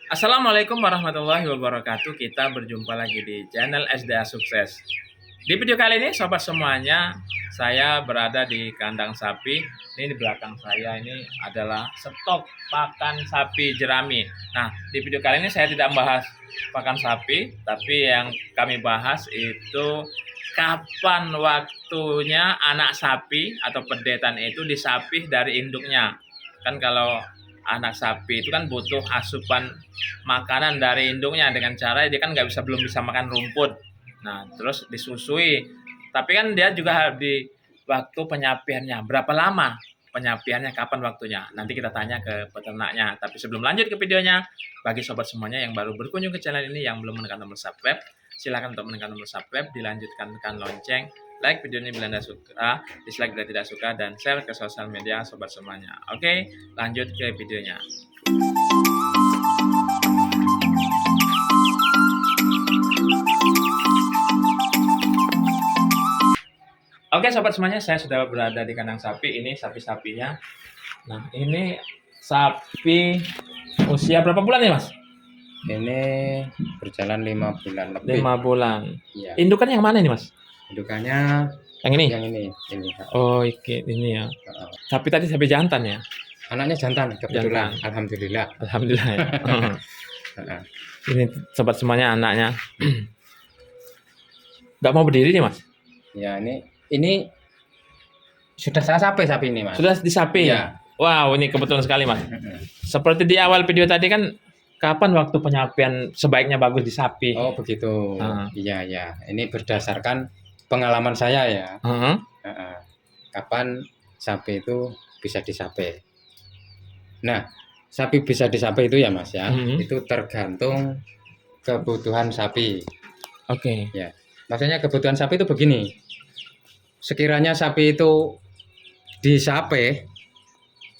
Assalamualaikum warahmatullahi wabarakatuh. Kita berjumpa lagi di channel SDA Sukses. Di video kali ini, sobat semuanya, saya berada di kandang sapi. Ini di belakang saya ini adalah stok pakan sapi jerami. Nah, di video kali ini saya tidak membahas pakan sapi, tapi yang kami bahas itu kapan waktunya anak sapi atau pedetan itu disapih dari induknya. Kan kalau anak sapi itu kan butuh asupan makanan dari induknya dengan cara dia kan belum bisa makan rumput. Nah, terus disusui. Tapi kan dia juga di waktu penyapiannya berapa lama penyapiannya, kapan waktunya. Nanti kita tanya ke peternaknya. Tapi sebelum lanjut ke videonya, bagi sobat semuanya yang baru berkunjung ke channel ini yang belum menekan tombol subscribe, silakan untuk menekan tombol subscribe, dilanjutkan tekan lonceng, like video ini bila Anda suka, dislike bila tidak suka, dan share ke sosial media sobat semuanya. Oke, lanjut ke videonya. Oke sobat semuanya, saya sudah berada di kandang sapi. Ini sapi-sapinya. Nah, ini sapi usia berapa bulan nih mas? Ini berjalan 5 bulan lebih. 5 bulan. Ya. Indukan yang mana ini mas? Indukannya Yang ini? yang ini. Oh, ini ya. Sapi tadi sapi jantan ya? Anaknya jantan kebetulan. Jantan. Alhamdulillah. Alhamdulillah ya. Ini sobat semuanya anaknya. Nggak mau berdiri nih mas? Ya ini sudah saya sapi ini mas. Sudah disapi ya? Wow, ini kebetulan sekali mas. Seperti di awal video tadi kan, kapan waktu penyapian sebaiknya bagus disapi? Oh begitu. Iya ya. Ini berdasarkan pengalaman saya ya. Kapan sapi itu bisa disapi? Nah, sapi bisa disapi itu ya mas ya. Itu tergantung kebutuhan sapi. Oke. Ya. Maksudnya kebutuhan sapi itu begini. Sekiranya sapi itu disape,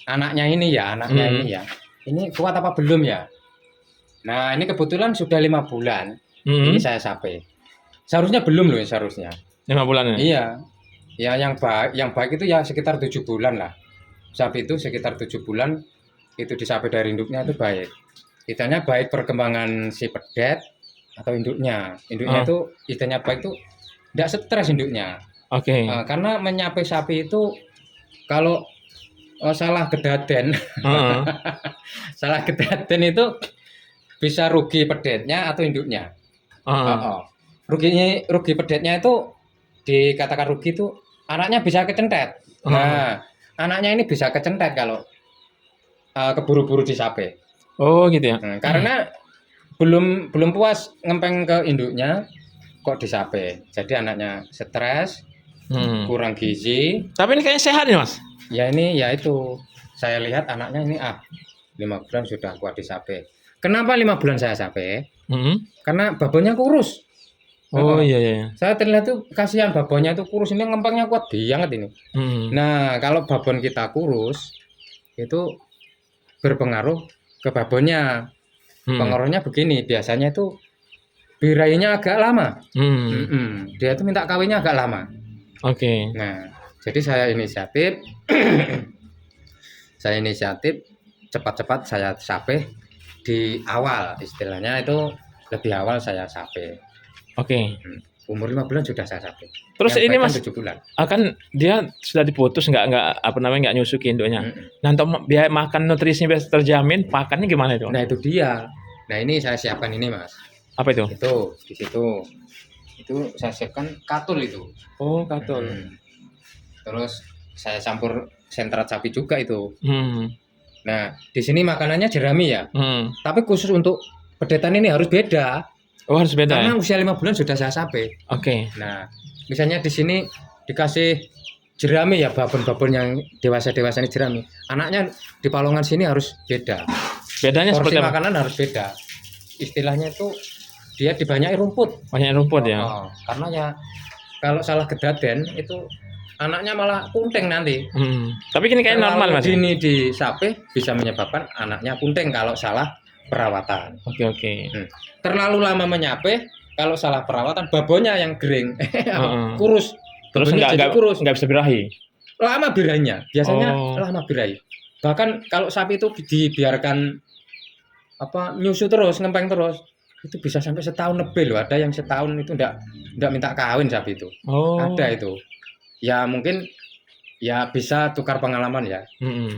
anaknya ini ya, ini kuat apa belum ya? Nah ini kebetulan sudah 5 bulan, ini saya sape. Seharusnya belum loh, seharusnya. 5 bulan ya? Iya, ya yang baik itu ya sekitar 7 bulan lah. Sapi itu sekitar 7 bulan itu disape dari induknya itu baik. Itanya baik perkembangan si pedet atau induknya. Induknya itu itanya baik itu tidak stres induknya. Oke. Karena menyapi sapi itu kalau salah kedaden, salah kedaden itu bisa rugi pedetnya atau induknya. Rugi pedetnya itu dikatakan rugi itu anaknya bisa kecentet. Nah, anaknya ini bisa kecentet kalau keburu-buru disapi. Oh gitu ya. Karena belum puas ngempeng ke induknya kok disapi. Jadi anaknya stres. Kurang gizi. Tapi ini kayaknya sehat nih mas. Ya ini ya itu saya lihat anaknya ini 5 bulan sudah kuat disape. Kenapa 5 bulan saya sape? Karena babonnya kurus. Oh iya. Saya terlihat tuh kasihan babonnya itu kurus, ini ngempangnya kuat banget ini. Nah kalau babon kita kurus itu berpengaruh ke babonnya. Pengaruhnya begini, biasanya itu birainya agak lama. Dia itu minta kawinnya agak lama. Oke. Nah, jadi saya inisiatif cepat-cepat saya sape di awal, istilahnya itu lebih awal saya sape. Oke. Umur 5 bulan sudah saya sape. Terus yang ini mas 7 bulan. Akan dia sudah diputus nggak nyusuki induknya. Nah untuk biaya makan nutrisinya biasa terjamin, pakannya gimana itu? Nah itu dia. Nah ini saya siapkan ini mas. Apa itu? Itu di situ. Itu saya siapkan katul itu. Oh katul. Terus saya campur sentrat sapi juga itu. Nah di sini makanannya jerami ya. Tapi khusus untuk pedetan ini harus beda. Oh harus beda. Karena ya? usia 5 bulan sudah saya sapi. Oke. Nah misalnya di sini dikasih jerami ya, babon-babon yang dewasa ini jerami. Anaknya di palongan sini harus beda. Bedanya porsi seperti apa? Makanan harus beda. Istilahnya itu dia dibanyaki rumput. Banyak rumput ya. Karena ya kalau salah kedaden itu anaknya malah kunting nanti. Tapi ini kayak normal mas. Ini di sapi bisa menyebabkan anaknya kunting kalau salah perawatan. Oke. Terlalu lama menyape kalau salah perawatan babonnya yang kering, kurus. Terus nggak bisa birahi. Lama birahinya, biasanya lama birahi. Bahkan kalau sapi itu dibiarkan nyusu terus, ngempeng terus. Itu bisa sampai setahun lebih loh. Ada yang setahun itu enggak minta kawin sapi itu. Oh. Ada itu. Ya mungkin ya bisa tukar pengalaman ya.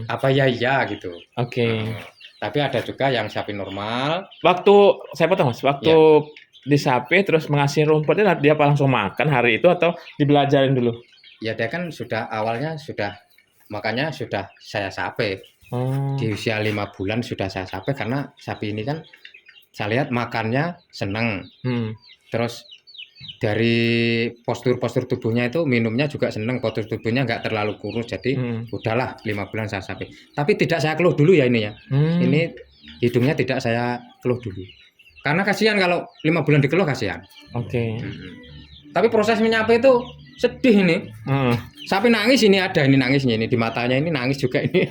Apa ya iya gitu. Oke. Tapi ada juga yang sapi normal. Waktu saya potong Mas, waktu di sapi terus mengasih rumputnya dia apa langsung makan hari itu atau dibelajarin dulu? Ya dia kan sudah awalnya makanya sudah saya sapi. Di usia 5 bulan sudah saya sapi karena sapi ini kan saya lihat makannya seneng. Terus dari postur tubuhnya itu minumnya juga seneng, postur tubuhnya nggak terlalu kurus, jadi udahlah 5 bulan saya sapi. Tapi tidak saya keluh dulu ya ini ya. Ini hidungnya tidak saya keluh dulu. Karena kasihan kalau 5 bulan dikeluh kasihan. Oke. Tapi proses menyapi itu sedih ini. Sapi nangis ini nangisnya ini di matanya ini nangis juga ini.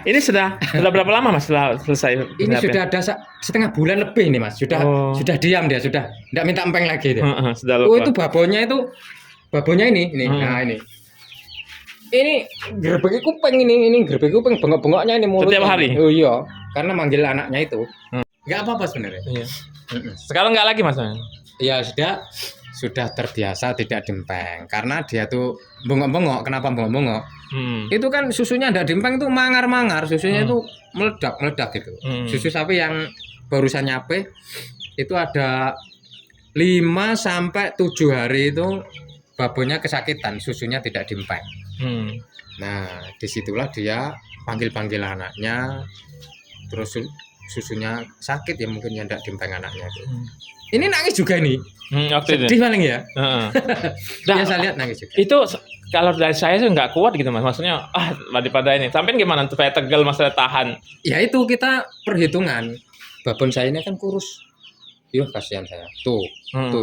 Ini sudah berapa lama Mas setelah selesai? Ini sudah ada setengah bulan lebih nih Mas. Sudah diam dia, sudah enggak minta empeng lagi dia. Itu babonya ini. Nah ini. Ini gerbek kuping ini gerbek kuping bengok-bengoknya ini mulutnya. Setiap hari? Oh iya, karena manggil anaknya itu. Enggak apa-apa sebenarnya. Iya. Sekarang enggak lagi Mas? Iya, sudah terbiasa tidak diempeng karena dia tuh bengok-bengok. Kenapa bengok-bengok? Itu kan susunya enggak diempeng tuh mangar-mangar, susunya itu meledak gitu. Susu sapi yang barusan nyape itu ada 5 sampai 7 hari itu babonya kesakitan, susunya tidak diempeng. Nah, disitulah dia panggil-panggil anaknya, terus susunya sakit ya mungkin yang tidak diempeng anaknya itu. Ini nangis juga ini. Sedih paling ya. Nah, ya saya lihat nangis juga. Itu kalau dari saya sih nggak kuat gitu Mas. Maksudnya daripada ini. Sampai gimana supaya tegal masalah tahan? Ya itu kita perhitungan. Babon saya ini kan kurus. Yuh kasihan saya. Tuh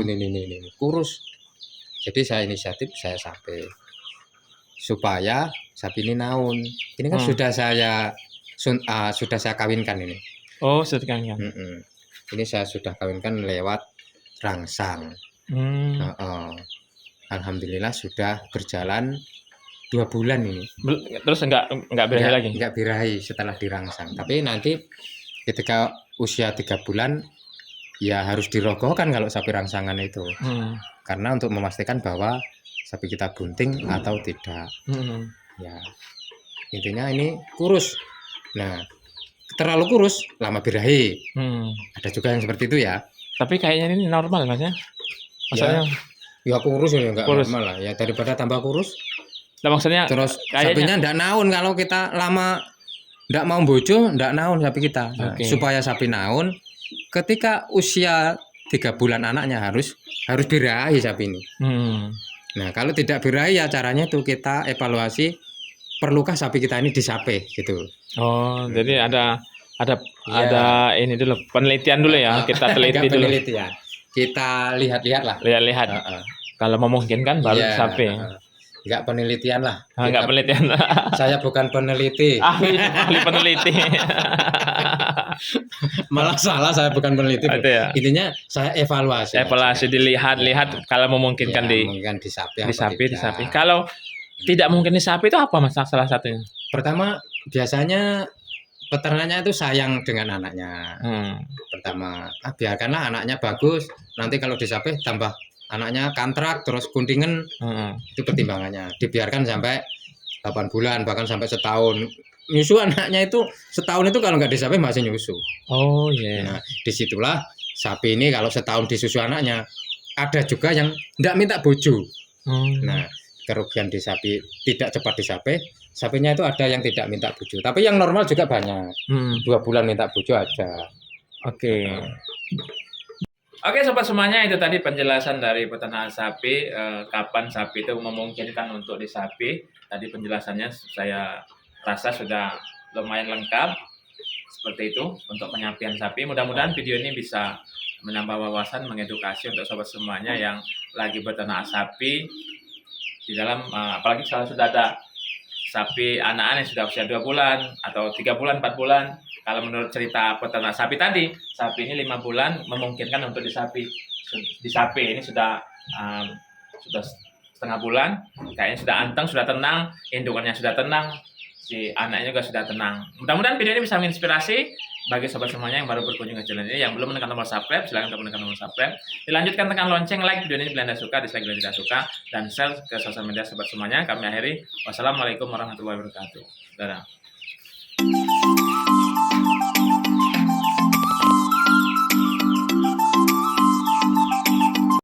ini kurus. Jadi saya inisiatif saya sapi. Supaya sapi ini naun. Ini kan sudah saya kawinkan ini. Oh, sudah dikawinkan. Ini saya sudah kawinkan lewat rangsang. Alhamdulillah sudah berjalan 2 bulan ini. Terus enggak birahi lagi? Enggak birahi setelah dirangsang. Tapi nanti ketika usia 3 bulan ya harus dirogohkan kalau sapi rangsangan itu. Karena untuk memastikan bahwa sapi kita bunting atau tidak. Ya. Intinya ini kurus. Nah, terlalu kurus lama birahi. Ada juga yang seperti itu ya. Tapi kayaknya ini normal Mas ya. Maksudnya ya kurus ya enggak normal lah. Ya daripada tambah kurus. Nah, maksudnya terus sapinya enggak naun kalau kita lama enggak mau bojo, enggak naun sapi kita. Nah, supaya sapi naun ketika usia 3 bulan anaknya harus birahi sapi ini. Nah, kalau tidak birahi ya caranya tuh kita evaluasi perlukah sapi kita ini disape gitu. Oh, jadi ada ini dulu penelitian dulu ya, kita teliti dulu. Penelitian. Kita lihat-lihat lah. Lihat-lihat. Kalau memungkinkan baru disape. Enggak penelitian lah. Enggak penelitian. Saya bukan peneliti. Ahli peneliti. Malah salah, saya bukan peneliti. Ya? Intinya saya evaluasi. Evaluasi dilihat kalau memungkinkan disapi. Kalau tidak mungkin disapi itu apa Mas salah satunya? Pertama biasanya peternaknya itu sayang dengan anaknya. Pertama, biarkanlah anaknya bagus. Nanti kalau disapi tambah anaknya kantrak terus kuntingan. Itu pertimbangannya. Dibiarkan sampai 8 bulan bahkan sampai setahun. Nyusu anaknya itu setahun itu kalau nggak disapi masih nyusu. Oh iya. Nah, disitulah sapi ini kalau setahun disusu anaknya. Ada juga yang nggak minta bojo. Nah, kerugian di sapi tidak cepat disapi. Sapinya itu ada yang tidak minta bojo, tapi yang normal juga banyak. 2 bulan minta bojo ada. Oke, sobat semuanya, itu tadi penjelasan dari peternak sapi, kapan sapi itu memungkinkan untuk disapi. Tadi penjelasannya saya rasa sudah lumayan lengkap seperti itu untuk penyapian sapi. Mudah-mudahan video ini bisa menambah wawasan, mengedukasi untuk sobat semuanya yang lagi beternak sapi di dalam, apalagi kalau sudah ada sapi anak-anak yang sudah usia 2 bulan atau 3 bulan, 4 bulan. Kalau menurut cerita peternak sapi tadi, sapi ini 5 bulan memungkinkan untuk disapi. Ini sudah setengah bulan, kayaknya sudah anteng, sudah tenang, indukannya sudah tenang, si anaknya juga sudah tenang. Mudah-mudahan video ini bisa menginspirasi bagi sobat semuanya yang baru berkunjung ke channel ini. Yang belum menekan tombol subscribe, silahkan untuk menekan tombol subscribe. Dilanjutkan tekan lonceng, like video ini bila Anda suka, dislike bila tidak suka, dan share ke sosial media sobat semuanya. Kami akhiri. Wassalamualaikum warahmatullahi wabarakatuh. Dadah.